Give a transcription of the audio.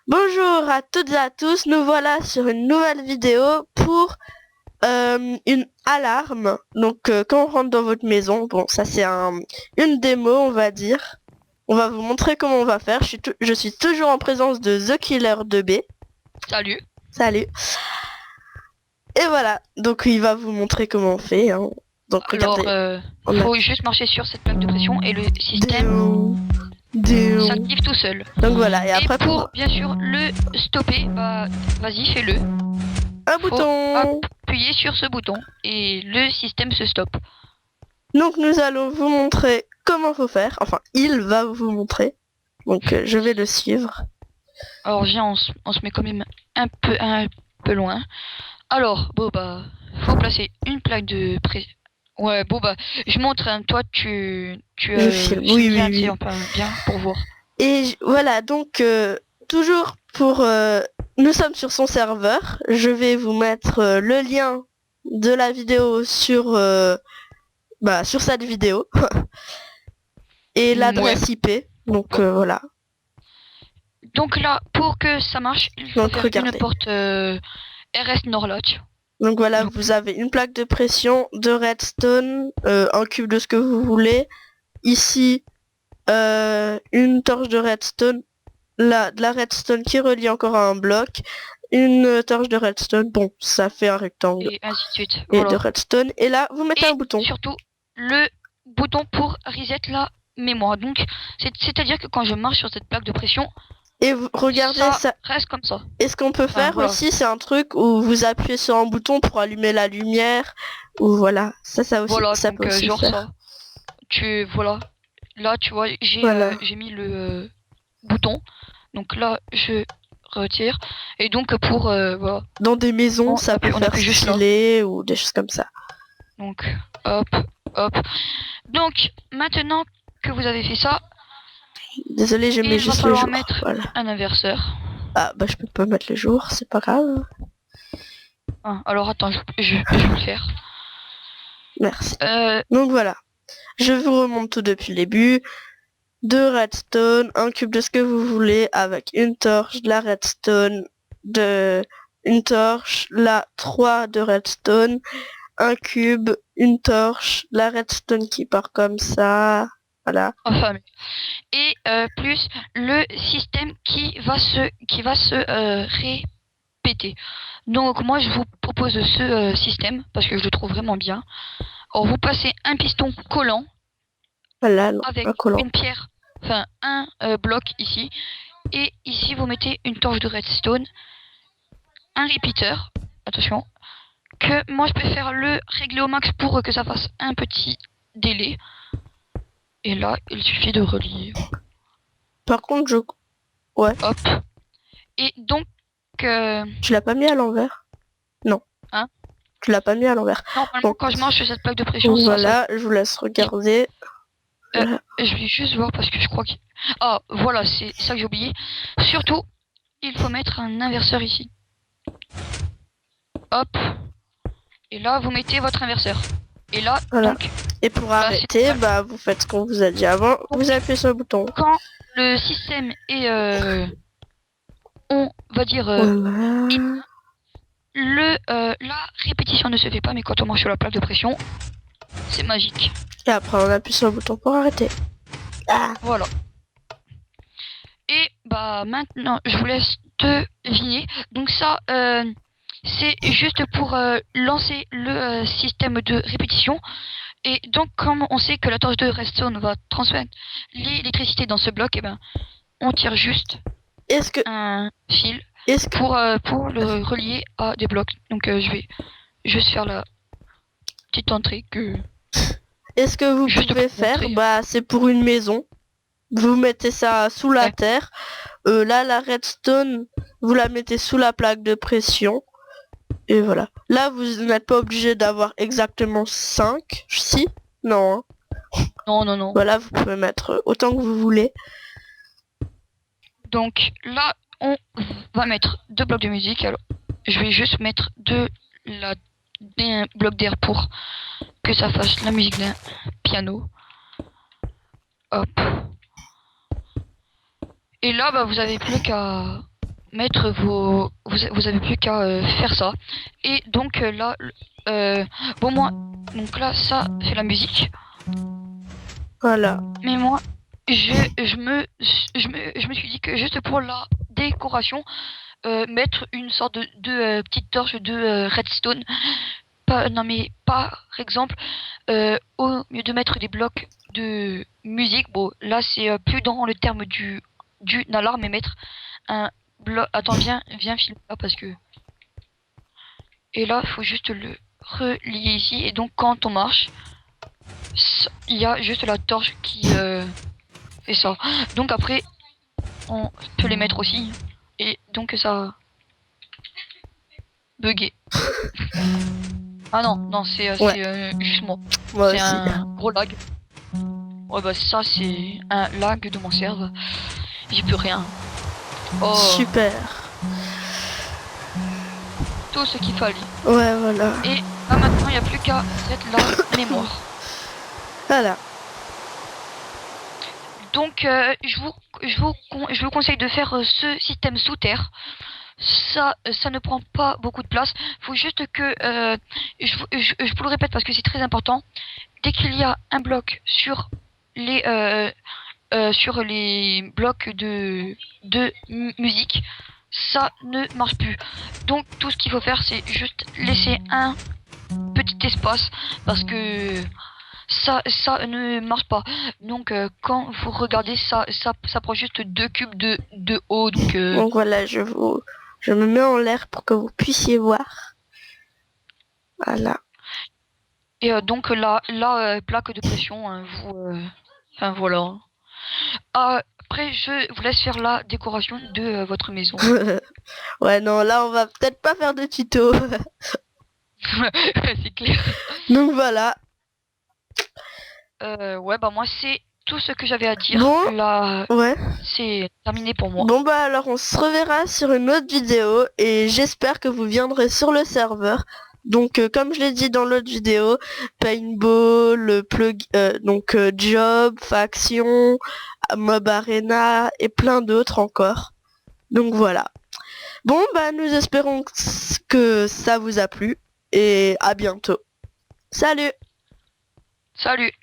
Bonjour à toutes et à tous, nous voilà sur une nouvelle vidéo pour une alarme. Donc quand on rentre dans votre maison, bon ça c'est une démo on va dire. On va vous montrer comment on va faire. Je suis toujours en présence de The Killer 2B. Salut. Salut. Et voilà, donc il va vous montrer comment on fait. Hein. Donc Alors, regardez. faut juste marcher sur cette plaque de pression et le système s'active tout seul. Donc voilà, et Et après pour bien sûr le stopper, bah vas-y fais-le. un Faut bouton. appuyer sur ce bouton et le système se stoppe. Donc nous allons vous montrer comment faut faire. Enfin, il va vous montrer. Donc je vais le suivre. Alors viens, on se met quand même un peu loin. Alors, bon bah, faut placer une plaque de pression. Ouais, bon bah, je montre, hein, toi tu Je filme, filmes oui, bien, oui, tu sais, oui. enfin, bien pour voir. Et voilà, donc toujours pour... nous sommes sur son serveur. Je vais vous mettre le lien de la vidéo sur cette vidéo. Et Ouais. l'adresse IP. Donc voilà. Donc là, pour que ça marche, il faut Donc faire une regardez. porte RS Norlock. Donc voilà, Donc, vous avez une plaque de pression, de redstone, un cube de ce que vous voulez. Ici, une torche de redstone, de la redstone qui relie encore à un bloc, une torche de redstone, bon, ça fait un rectangle, et ainsi de suite. et de Voilà. redstone, et là, vous mettez Et un bouton. surtout, le bouton pour reset la mémoire. Donc, c'est-à-dire que quand je marche sur cette plaque de pression, Et vous, regardez ça ça. reste comme ça. Et ce qu'on peut Enfin, faire voilà. aussi, c'est un truc où vous appuyez sur un bouton pour allumer la lumière, ou voilà, ça aussi, Voilà, ça peut donc aussi genre faire. ça. Voilà. Là, tu vois, Voilà. j'ai mis le bouton. Donc là, je retire. Et donc pour voilà, Dans des maisons, ça peut on faire appuie juste là. stylé, ou des choses comme ça. Donc hop, hop. Donc maintenant que vous avez fait ça, Désolé, je mets il va juste le falloir jour. mettre Voilà. un inverseur. Ah, bah je peux pas mettre le jour, c'est pas grave. Ah, alors attends, je vais le faire. Merci. Euh, Donc voilà. Je vous remonte tout depuis le début. Deux redstone, un cube de ce que vous voulez avec une torche, de la redstone, une torche, là 3 de redstone, un cube, une torche, la redstone qui part comme ça, voilà. enfin, et plus le système qui va se répéter. Donc moi je vous propose ce système parce que je le trouve vraiment bien. Alors vous passez un piston collant Voilà, non, avec un collant. une pierre, enfin un bloc ici, et ici vous mettez une torche de redstone, un repeater, attention, que moi je préfère le régler au max pour que ça fasse un petit délai. Et là, il suffit de relier. Par contre, ouais, Hop. Et donc, tu l'as pas mis à l'envers? Non, hein, tu l'as pas mis à l'envers. normalement, Bon, quand je marche sur cette plaque de pression, ça. voilà, je vous laisse regarder. Voilà. Je vais juste voir parce que je crois que. Ah, voilà, c'est ça que j'ai oublié. Surtout, il faut mettre un inverseur ici. Hop. Et là, vous mettez votre inverseur. Et là, Voilà. donc, Et pour arrêter, bah vous faites ce qu'on vous a dit avant, donc, vous appuyez sur le bouton. quand le système est, on va dire, Voilà. la répétition ne se fait pas, mais quand on marche sur la plaque de pression, c'est magique. Et après on appuie sur le bouton pour arrêter. Ah. Voilà. Et bah maintenant, je vous laisse deviner. Donc ça, c'est juste pour lancer le système de répétition. Et donc, comme on sait que la torche de redstone va transmettre l'électricité dans ce bloc, et ben, on tire juste Est-ce que un fil est-ce que pour le relier à des blocs. Donc, je vais juste faire la petite entrée que. est-ce que vous Juste pouvez pour faire, montrer. bah c'est pour une maison. Vous mettez ça sous la Ouais. terre. Là la redstone, vous la mettez sous la plaque de pression. Et voilà. Là vous n'êtes pas obligé d'avoir exactement 5. Si? Non. Hein. Non, non, non. Voilà, vous pouvez mettre autant que vous voulez. Donc là, on va mettre 2 blocs de musique. Alors, je vais juste mettre un bloc d'air pour que ça fasse la musique d'un piano. Hop. Et là, bah, vous avez plus qu'à mettre vous avez plus qu'à faire ça. Et donc là, bon moi, donc là ça c'est la musique. Voilà. Mais moi, je me suis dit que juste pour la décoration, mettre une sorte de petite torche de redstone. Pas, non mais par exemple, au lieu de mettre des blocs de musique, bon là c'est plus dans le terme du nalar, mais mettre un bloc. Attends, viens filmer là parce que. Et là, faut juste le relier ici. Et donc quand on marche, il y a juste la torche qui fait ça. Donc après, on peut les mettre aussi. Et donc ça bugué. Ah non, non, c'est juste moi. Moi C'est aussi. un gros lag. Ouais bah ça c'est un lag de mon serveur. J'y peux rien. Oh, Super. tout ce qu'il fallait. Ouais, voilà. Et là maintenant il n'y a plus qu'à mettre la mémoire. Voilà. Donc je vous conseille de faire ce système sous terre. Ça ne prend pas beaucoup de place. Faut juste que je vous le répète parce que c'est très important. Dès qu'il y a un bloc sur les blocs de musique, ça ne marche plus. Donc tout ce qu'il faut faire, c'est juste laisser un petit espace parce que ça ne marche pas. Donc quand vous regardez ça prend juste 2 cubes de haut. Donc voilà, je me mets en l'air pour que vous puissiez voir. Voilà. Et donc la plaque de pression, hein, enfin voilà. Après, je vous laisse faire la décoration de votre maison. Ouais, non, là, on va peut-être pas faire de tuto. C'est clair. Donc voilà. Ouais, bah moi, c'est tout ce que j'avais à dire. Bon. Là, Ouais. c'est terminé pour moi. Bon bah alors on se reverra sur une autre vidéo et j'espère que vous viendrez sur le serveur. Donc comme je l'ai dit dans l'autre vidéo, Paintball, Job, Faction, Mob Arena et plein d'autres encore. Donc voilà. Bon bah nous espérons que ça vous a plu et à bientôt. Salut! Salut!